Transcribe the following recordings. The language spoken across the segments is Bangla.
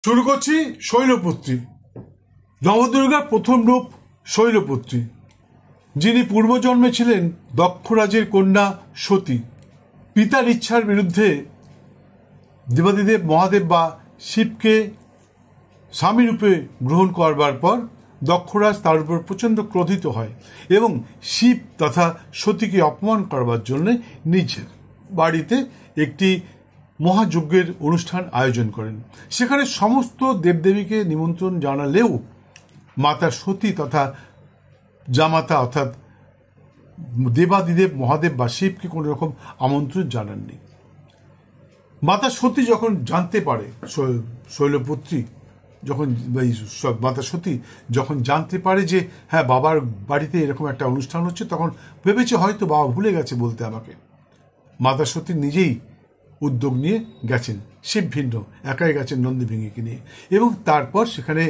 শুরু করছি শৈলপুত্রী। নবদুর্গার প্রথম রূপ শৈলপুত্রী, যিনি পূর্বজন্মে ছিলেন দক্ষরাজের কন্যা সতী। পিতার ইচ্ছার বিরুদ্ধে দেবাদিদেব মহাদেব বা শিবকে স্বামী রূপে গ্রহণ করবার পর দক্ষরাজ তার উপর প্রচণ্ড ক্রোধিত হয় এবং শিব তথা সতীকে অপমান করবার জন্য নিজের বাড়িতে একটি মহাযজ্ঞের অনুষ্ঠান আয়োজন করেন। সেখানে সমস্ত দেবদেবীকে নিমন্ত্রণ জানালেও মাতা সতী তথা জামাতা অর্থাৎ দেবাদিদেব মহাদেব বা শিবকে কোনো রকম আমন্ত্রণ জানাননি। মাতা সতী যখন জানতে পারে, শৈলপুত্রী যখন মাতা সতী যখন জানতে পারে যে হ্যাঁ বাবার বাড়িতে এরকম একটা অনুষ্ঠান হচ্ছে, তখন ভেবেছে হয়তো বাবা ভুলে গেছে বলতে আমাকে। মাতা সতী নিজেই উদ্যোগ নিয়ে গেছেন, শিব ভিন্ন একাই গেছেন নন্দীভৃঙ্গিকে নিয়ে, এবং তারপর সেখানে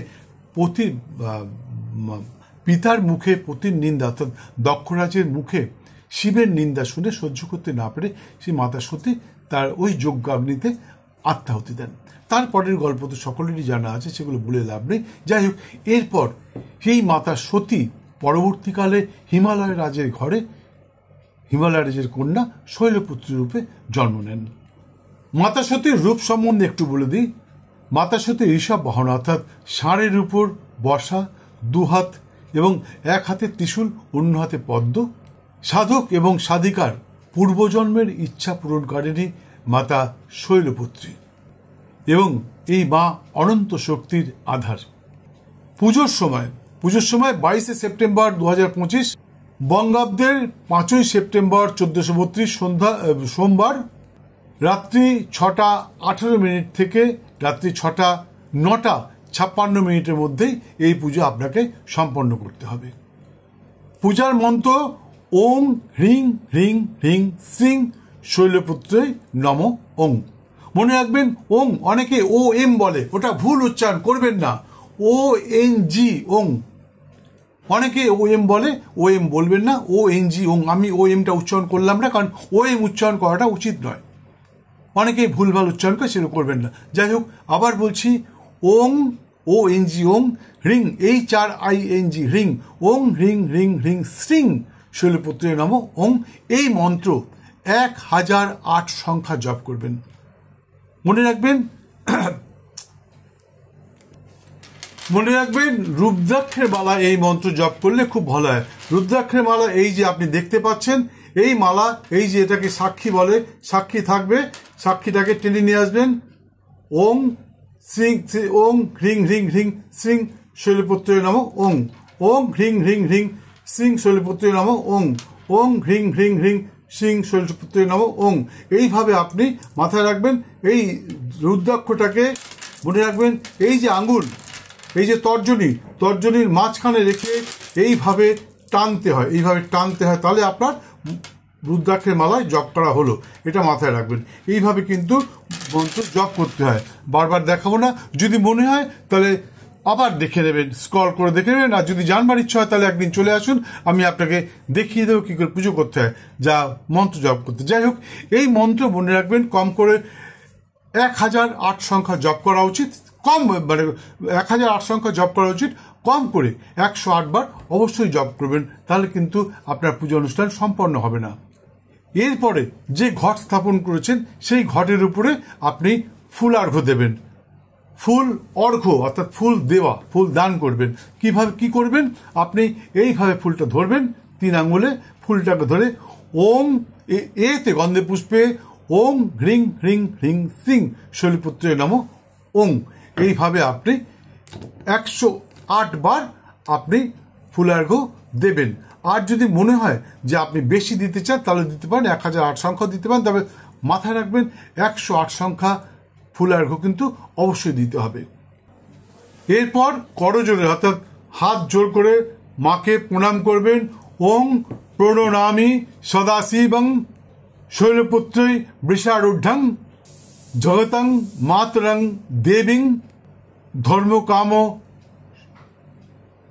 পিতার মুখে পতির নিন্দা অর্থাৎ দক্ষরাজের মুখে শিবের নিন্দা শুনে সহ্য করতে না পেরে সেই মাতা সতী তার ওই যজ্ঞাগ্নিতে আত্মাহুতি দেন। তারপরের গল্প তো সকলেরই জানা আছে, সেগুলো বলে লাভ নেই। যাই হোক, এরপর সেই মাতা সতী পরবর্তীকালে হিমালয় রাজের ঘরে হিমালয় রাজের কন্যা শৈলপুত্রী রূপে জন্ম নেন। মাতা সতীর রূপ সম্বন্ধে একটু বলে দিই। মাতা সতী ঋষভ বাহন অর্থাৎ ষাঁড়ের উপর বসা, দুহাত এবং এক হাতে ত্রিশূল, অন্য হাতে পদ্ম। সাধক এবং সাধিকার পূর্বজন্মের ইচ্ছা পূরণকারিণী মাতা শৈলপুত্রী এবং এই মা অনন্ত শক্তির আধার। পুজোর সময় 22শে সেপ্টেম্বর 2025 বঙ্গাব্দের 5ই সেপ্টেম্বর 1432 সন্ধ্যা সোমবার রাত্রি 6:18 থেকে রাত্রি 9:56 মধ্যেই এই পুজো আপনাকে সম্পন্ন করতে হবে। পূজার মন্ত্র ওং হ্রিং হ্রিং হ্রিং শ্রিং শৈলপুত্রে নম ওং। মনে রাখবেন, ওং অনেকে ও এম বলে, ওটা ভুল উচ্চারণ করবেন না। ও এন জি ওং, অনেকে ও এম বলে, ও এম বলবেন না, ও এন জি ওং। আমি ও এমটা উচ্চারণ করলাম না, কারণ ও এম উচ্চারণ করাটা উচিত নয়। অনেকেই ভুলভাল উচ্চারণ করে, সেটা করবেন না। যাই হোক, আবার বলছি, ওং ও এন জি ওং হ্রিং HRING হ্রিং ওং হ্রিং হ্রিং হ্রিং শ্রিং শৈলপুত্রে নম ওং। এই মন্ত্র 1008 সংখ্যা জপ করবেন। মনে রাখবেন রুদ্রাক্ষের মালা এই মন্ত্র জপ করলে খুব ভালো হয়। রুদ্রাক্ষের মালা এই যে আপনি দেখতে পাচ্ছেন, এই মালা, এই যে এটাকে সাক্ষী বলে, সাক্ষী থাকবে, সাক্ষীটাকে টেনে নিয়ে আসবেন। ওং শ্রিং ওং হ্রিং হ্রিং হ্রিং শ্রিং শৈলপুত্রে নম ওং। ওং হ্রিং হ্রিং হ্রিং শ্রিং শৈলপুত্রে নম ওং। ওং হ্রিং হ্রিং হ্রিং শ্রিং শৈলপুত্রে নম ওং। এইভাবে আপনি মাথায় রাখবেন। এই রুদ্রাক্ষটাকে মনে রাখবেন, এই যে আঙ্গুল, এই যে তর্জনীর মাঝখানে রেখে এইভাবে টানতে হয়, তাহলে আপনার রুদ্রাক্ষের মালায় জপ করা হলো। এটা মাথায় রাখবেন। এইভাবে কিন্তু মন্ত্র জপ করতে হয়। বারবার দেখাবো না, যদি মনে হয় তাহলে আবার দেখে নেবেন, স্ক্রল করে দেখে নেবেন। আর যদি জানবার ইচ্ছা হয় তাহলে একদিন চলে আসুন, আমি আপনাকে দেখিয়ে দেবো কী করে পুজো করতে হয়, যা মন্ত্র জপ করতে। যাই হোক, এই মন্ত্র মনে রাখবেন কম করে 1008 সংখ্যা জপ করা উচিত। কম মানে 1008 সংখ্যা জপ করা উচিত, কম করে 108 বার অবশ্যই জপ করবেন, তাহলে কিন্তু আপনার পুজো অনুষ্ঠান সম্পন্ন হবে না। এরপরে যে ঘট স্থাপন করেছেন সেই ঘটের উপরে আপনি ফুল অর্ঘ্য দেবেন। ফুল অর্ঘ্য অর্থাৎ ফুল দেওয়া, ফুল দান করবেন। কিভাবে কি করবেন? আপনি এইভাবে ফুলটা ধরবেন, 3 আঙ্গুলে ফুলটাকে ধরে ওম এতে গন্ধে পুষ্পে ওং হ্রিং হ্রিং হ্রিং শ্রিং শৈলপুত্রে নম ওং। এইভাবে আপনি 108 বার আপনি ফুলার্ঘ্য দেবেন। আর যদি মনে হয় যে আপনি বেশি দিতে চান তাহলে দিতে পারেন, 1008 সংখ্যা দিতে পারেন। তবে মাথায় রাখবেন 108 সংখ্যা ফুলার্ঘ্য কিন্তু অবশ্যই দিতে হবে। এরপর করজোড়ে অর্থাৎ হাত জোর করে মাকে প্রণাম করবেন। ওং প্রণনামি সদাশিবং শৈলপুত্রৈ বৃষারূঢ়ং জগতং মাতরং দেবীং ধর্মকাম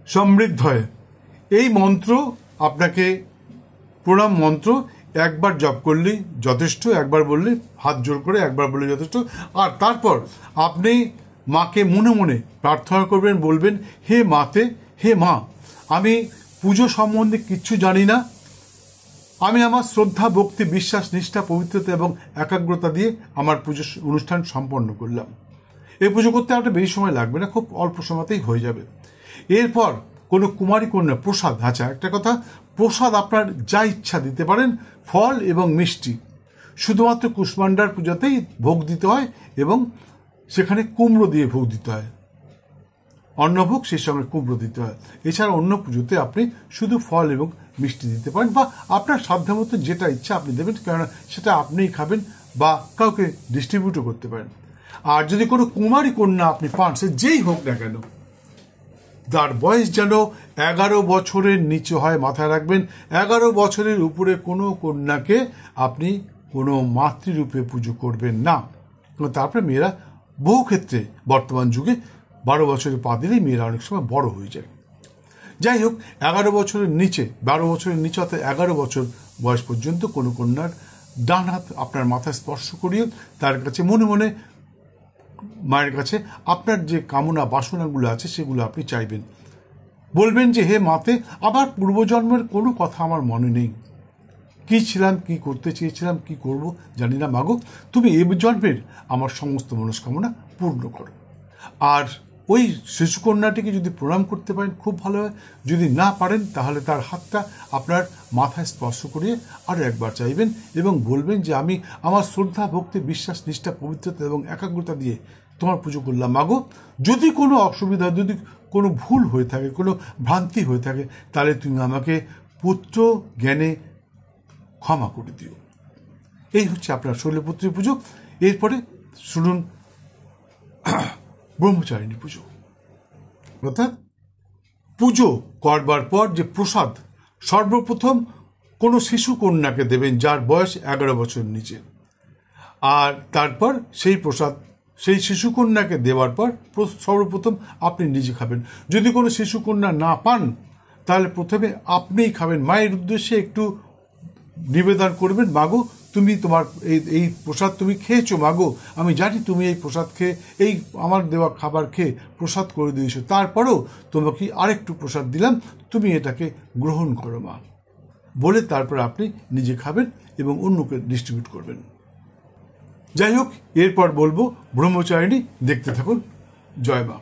সমৃদ্ধয়। এই মন্ত্র আপনাকে, প্রণাম মন্ত্র একবার জপ করলেই যথেষ্ট। একবার বললে, হাত জোর করে একবার বললে যথেষ্ট। আর তারপর আপনি মাকে মনে মনে প্রার্থনা করবেন, বলবেন, হে মাতে, হে মা, আমি পুজো সম্বন্ধে কিচ্ছু জানি না, আমি আমার শ্রদ্ধা, ভক্তি, বিশ্বাস, নিষ্ঠা, পবিত্রতা এবং একাগ্রতা দিয়ে আমার পুজো অনুষ্ঠান সম্পন্ন করলাম। এই পুজো করতে আপনার বেশি সময় লাগবে না, খুব অল্প সময়তেই হয়ে যাবে। এরপর কোনো কুমারী কন্যা প্রসাদ, আচ্ছা একটা কথা, প্রসাদ আপনার যা ইচ্ছা দিতে পারেন, ফল এবং মিষ্টি। শুধুমাত্র কুষ্মান্ডার পূজাতেই ভোগ দিতে হয় এবং সেখানে কুমড়ো দিয়ে ভোগ দিতে হয়, অন্নভোগ সেই সঙ্গে কুমড়ো দিতে হয়। এছাড়া অন্য পুজোতে আপনি শুধু ফল এবং মিষ্টি দিতে পারেন, বা আপনার সাধ্যমতো যেটা ইচ্ছা আপনি দেবেন, কেননা সেটা আপনিই খাবেন বা কাউকে ডিস্ট্রিবিউটও করতে পারেন। আর যদি কোনো কুমারী কন্যা আপনি পান, সে যেই হোক না কেন, তার বয়স যেন 11 বছরের নিচে হয়, মাথায় রাখবেন। 11 বছরের উপরে কোনো কন্যাকে আপনি কোনো মাতৃরূপে পুজো করবেন না। তারপরে মেয়েরা বহু ক্ষেত্রে বর্তমান যুগে 12 বছরে পা দিলেই মেয়েরা অনেক সময় বড় হয়ে যায়। যাই হোক, 11 বছরের নিচে, 12 বছরের নিচে অর্থাৎ 11 বছর বয়স পর্যন্ত কোনো কন্যার ডান হাত আপনার মাথায় স্পর্শ করিয়ে তার কাছে মনে মনে, মায়ের কাছে আপনার যে কামনা বাসনাগুলো আছে সেগুলো আপনি চাইবেন। বলবেন যে, হে মাতে, আমার পূর্বজন্মের কোনো কথা আমার মনে নেই, কি ছিলাম, কি করতে চেয়েছিলাম, কি করব জানি না, মাগো তুমি এই জন্মের আমার সমস্ত মনস্কামনা পূর্ণ করো। আর ওই শিশুকন্যাটিকে যদি প্রণাম করতে পারেন খুব ভালো হয়, যদি না পারেন তাহলে তার হাতটা আপনার মাথায় স্পর্শ করিয়ে আরও একবার চাইবেন এবং বলবেন যে, আমি আমার শ্রদ্ধা, ভক্তি, বিশ্বাস, নিষ্ঠা, পবিত্রতা এবং একাগ্রতা দিয়ে তোমার পুজো করলাম মাগো। যদি কোনো অসুবিধা, যদি কোনো ভুল হয়ে থাকে, কোনো ভ্রান্তি হয়ে থাকে, তাহলে তুমি আমাকে পুত্র জ্ঞানে ক্ষমা করে দিও। এই হচ্ছে আপনার শৈলপুত্রী পুজো। এরপরে শুনুন ব্রহ্মচারিণী পুজো। অর্থাৎ পুজো করবার পর যে প্রসাদ সর্বপ্রথম কোনো শিশু কন্যাকে দেবেন যার বয়স 11 বছর নিচে, আর তারপর সেই প্রসাদ সেই শিশুকন্যাকে দেওয়ার পর সর্বপ্রথম আপনি নিজে খাবেন। যদি কোনো শিশুকন্যা না পান তাহলে প্রথমে আপনিই খাবেন। মায়ের উদ্দেশ্যে একটু নিবেদন করবেন, মাগো তুমি তোমার এই প্রসাদ তুমি খেয়েছো মাগো, আমি জানি তুমি এই প্রসাদ খেয়ে, এই আমার দেওয়া খাবার খেয়ে প্রসাদ করে দিয়েছো, তারপরেও তোমাকে আরেকটু প্রসাদ দিলাম, তুমি এটাকে গ্রহণ করো মা, বলে তারপর আপনি নিজে খাবেন এবং অন্যকে ডিস্ট্রিবিউট করবেন। যাই হোক, এরপর বলবো ব্রহ্মচারিণী, দেখতে থাকুন। জয় মা।